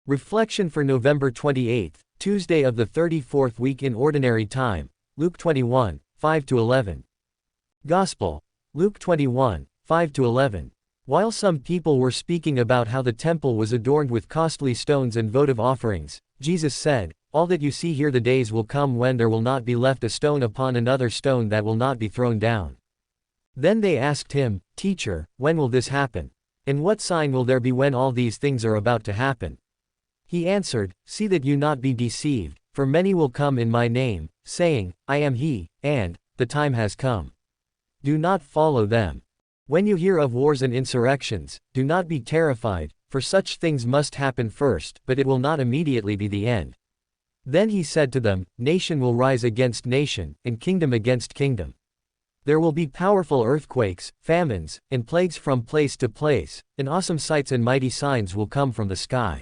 Reflection for November 28, Tuesday of the 34th week in Ordinary Time, Luke 21, 5-11. Gospel. Luke 21, 5-11. While some people were speaking about how the temple was adorned with costly stones and votive offerings, Jesus said, "All that you see here, the days will come when there will not be left a stone upon another stone that will not be thrown down." Then they asked him, "Teacher, when will this happen? And what sign will there be when all these things are about to happen?" He answered, "See that you not be deceived, for many will come in my name, saying, 'I am he,' and, 'The time has come.' Do not follow them. When you hear of wars and insurrections, do not be terrified, for such things must happen first, but it will not immediately be the end." Then he said to them, "Nation will rise against nation, and kingdom against kingdom. There will be powerful earthquakes, famines, and plagues from place to place, and awesome sights and mighty signs will come from the sky."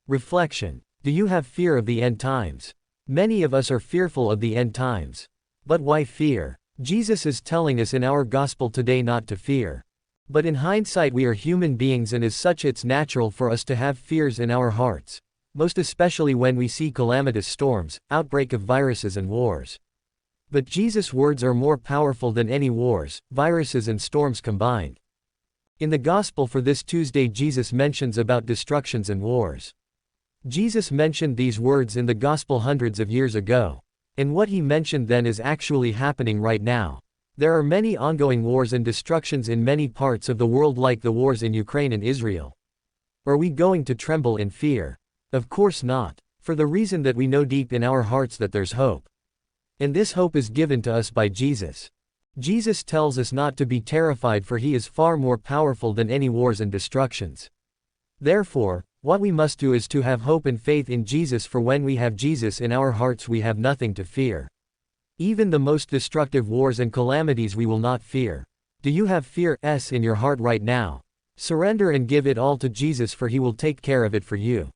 Reflection. Do you have fear of the end times? Many of us are fearful of the end times. But why fear? Jesus is telling us in our gospel today not to fear. But in hindsight, we are human beings, and as such it's natural for us to have fears in our hearts, most especially when we see calamitous storms, outbreak of viruses and wars. But Jesus' words are more powerful than any wars, viruses and storms combined. In the Gospel for this Tuesday, Jesus mentions about destructions and wars. Jesus mentioned these words in the Gospel hundreds of years ago. And what he mentioned then is actually happening right now. There are many ongoing wars and destructions in many parts of the world, like the wars in Ukraine and Israel. Are we going to tremble in fear? Of course not. For the reason that we know deep in our hearts that there's hope. And this hope is given to us by Jesus. Jesus tells us not to be terrified, for he is far more powerful than any wars and destructions. Therefore, what we must do is to have hope and faith in Jesus, for when we have Jesus in our hearts we have nothing to fear. Even the most destructive wars and calamities we will not fear. Do you have fear in your heart right now? Surrender and give it all to Jesus, for he will take care of it for you.